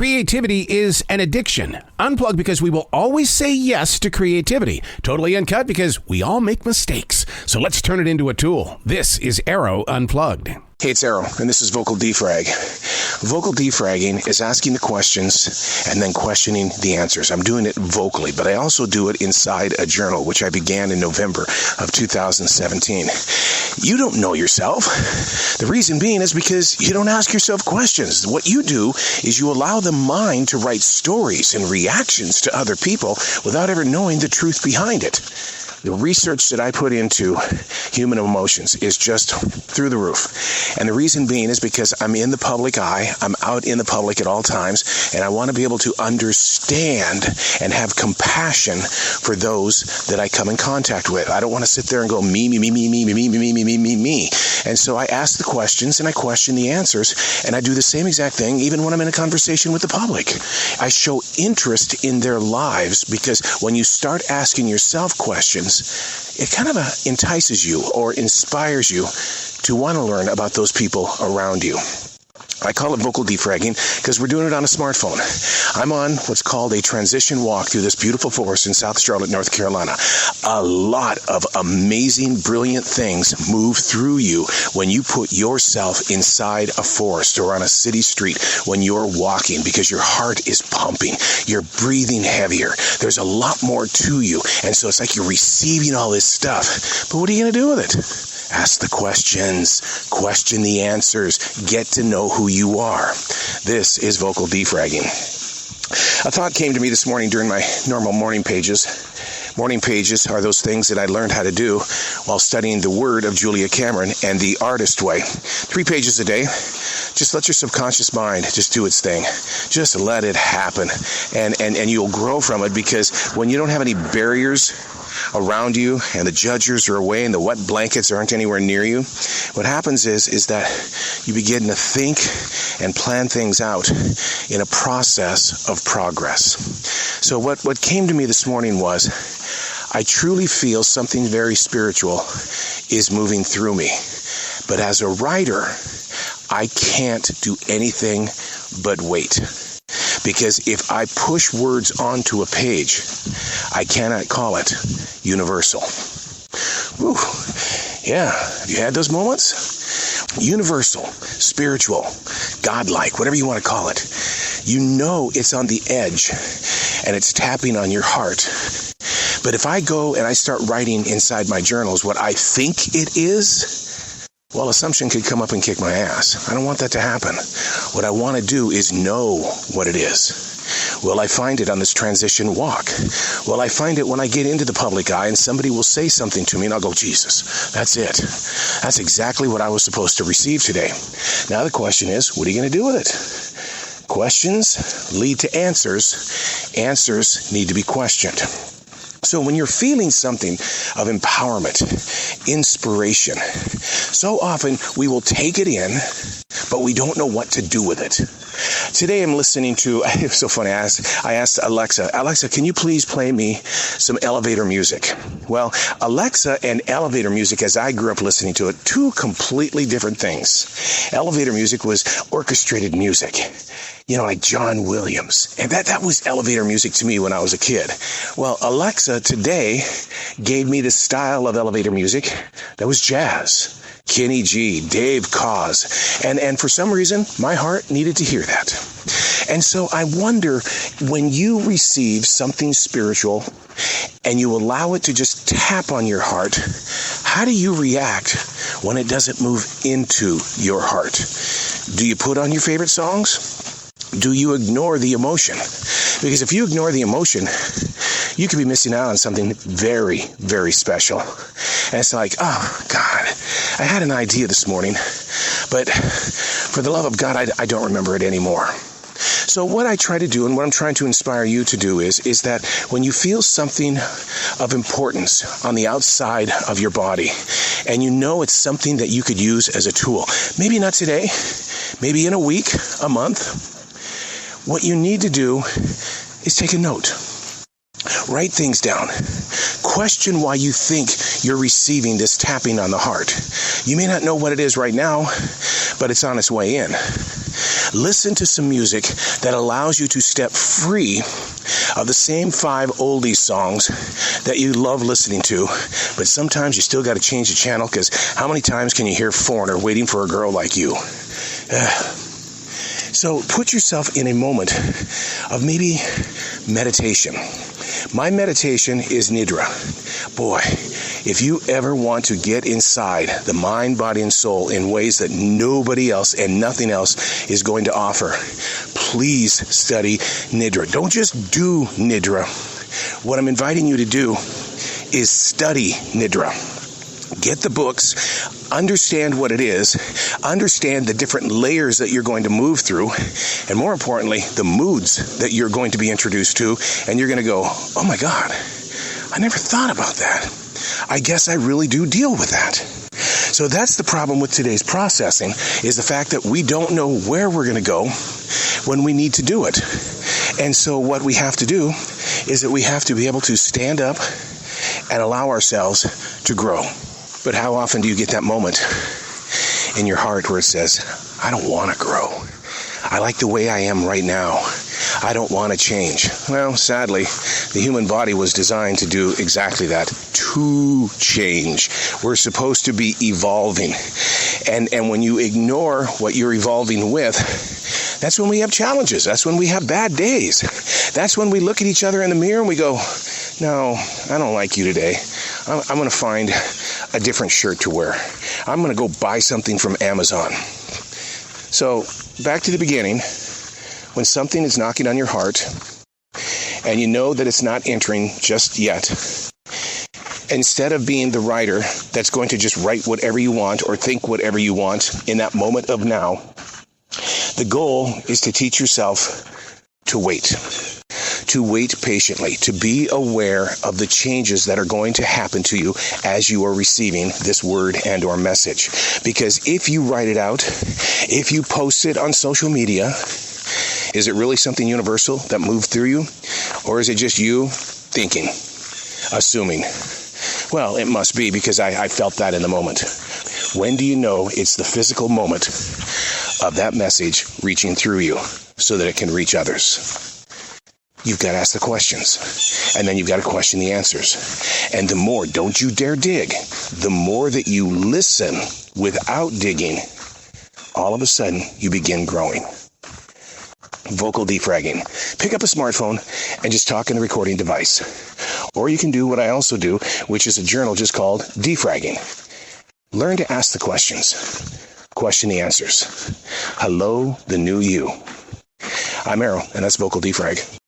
Creativity is an addiction. Unplugged because we will always say yes to creativity. Totally Uncut because we all make mistakes. So let's turn it into a tool. This is Arroe Unplugged. Hey, it's Arroe, and this is vocal defrag. Vocal defragging is asking the questions and then questioning the answers. I'm doing it vocally, but I also do it inside a journal, which I began in November of 2017. You don't know yourself. The reason being is because you don't ask yourself questions. What you do is you allow the mind to write stories and reactions to other people without ever knowing the truth behind it. The research that I put into human emotions is just through the roof. And the reason being is because I'm in the public eye, I'm out in the public at all times, and I want to be able to understand and have compassion for those that I come in contact with. I don't want to sit there and go, me. And so I ask the questions and I question the answers, and I do the same exact thing even when I'm in a conversation with the public. I show interest in their lives because when you start asking yourself questions, it kind of entices you or inspires you to want to learn about those people around you. I call it vocal defragging because we're doing it on a smartphone. I'm on what's called a transition walk through this beautiful forest in South Charlotte, North Carolina. A lot of amazing, brilliant things move through you when you put yourself inside a forest or on a city street when you're walking because your heart is pumping. You're breathing heavier. There's a lot more to you. And so it's like you're receiving all this stuff. But what are you going to do with it? Ask the questions, question the answers, get to know who you are. This is vocal defragging. A thought came to me this morning during my normal morning pages. Morning pages are those things that I learned how to do while studying the word of Julia Cameron and the artist way. 3 pages a day. Just let your subconscious mind just do its thing. Just let it happen. And you'll grow from it because when you don't have any barriers around you and the judges are away and the wet blankets aren't anywhere near you, what happens is that you begin to think and plan things out in a process of progress. So what came to me this morning was I truly feel something very spiritual is moving through me. But as a writer, I can't do anything but wait. Because if I push words onto a page, I cannot call it universal. Whew. Yeah, have you had those moments? Universal, spiritual, godlike, whatever you want to call it. You know it's on the edge and it's tapping on your heart. But if I go and I start writing inside my journals what I think it is, well, assumption could come up and kick my ass. I don't want that to happen. What I want to do is know what it is. Will I find it on this transition walk? Will I find it when I get into the public eye and somebody will say something to me and I'll go, Jesus, that's it. That's exactly what I was supposed to receive today. Now the question is, what are you going to do with it? Questions lead to answers. Answers need to be questioned. So when you're feeling something of empowerment, inspiration, so often we will take it in, but we don't know what to do with it. Today I'm listening to, it was so funny, I asked Alexa, can you please play me some elevator music? Well, Alexa and elevator music, as I grew up listening to it, 2 completely different things. Elevator music was orchestrated music, like John Williams. And that was elevator music to me when I was a kid. Well, Alexa today gave me the style of elevator music that was jazz. Kenny G, Dave Koz. And for some reason, my heart needed to hear that. And so I wonder, when you receive something spiritual and you allow it to just tap on your heart, how do you react when it doesn't move into your heart? Do you put on your favorite songs? Do you ignore the emotion? Because if you ignore the emotion, you could be missing out on something very, very special. And it's like, oh, God, I had an idea this morning, but for the love of God, I don't remember it anymore. So what I try to do and what I'm trying to inspire you to do is that when you feel something of importance on the outside of your body and you know it's something that you could use as a tool, maybe not today, maybe in a week, a month, what you need to do is take a note. Write things down. Question why you think you're receiving this tapping on the heart. You may not know what it is right now, but it's on its way in. Listen to some music that allows you to step free of the same 5 oldies songs that you love listening to, but sometimes you still got to change the channel, because how many times can you hear Foreigner Waiting for a Girl Like You? So put yourself in a moment of maybe meditation. My meditation is Nidra. Boy, if you ever want to get inside the mind, body, and soul in ways that nobody else and nothing else is going to offer, please study Nidra. Don't just do Nidra. What I'm inviting you to do is study Nidra. Get the books, understand what it is, understand the different layers that you're going to move through, and more importantly, the moods that you're going to be introduced to, and you're going to go, oh my God, I never thought about that. I guess I really do deal with that. So that's the problem with today's processing, is the fact that we don't know where we're going to go when we need to do it. And so what we have to do is that we have to be able to stand up and allow ourselves to grow. But how often do you get that moment in your heart where it says, I don't want to grow. I like the way I am right now. I don't want to change. Well, sadly, the human body was designed to do exactly that, to change. We're supposed to be evolving. And when you ignore what you're evolving with, that's when we have challenges. That's when we have bad days. That's when we look at each other in the mirror and we go, no, I don't like you today. I'm going to find a different shirt to wear. I'm going to go buy something from Amazon. So back to the beginning, when something is knocking on your heart and you know that it's not entering just yet, instead of being the writer that's going to just write whatever you want or think whatever you want in that moment of now, the goal is to teach yourself to wait patiently, to be aware of the changes that are going to happen to you as you are receiving this word and or message. Because if you write it out, if you post it on social media, is it really something universal that moved through you? Or is it just you thinking, assuming? Well, it must be, because I felt that in the moment. When do you know it's the physical moment of that message reaching through you so that it can reach others? You've got to ask the questions, and then you've got to question the answers. And the more, don't you dare dig, the more that you listen without digging, all of a sudden you begin growing. Vocal defragging. Pick up a smartphone and just talk in the recording device. Or you can do what I also do, which is a journal just called defragging. Learn to ask the questions. Question the answers. Hello, the new you. I'm Arroe, and that's Vocal Defrag.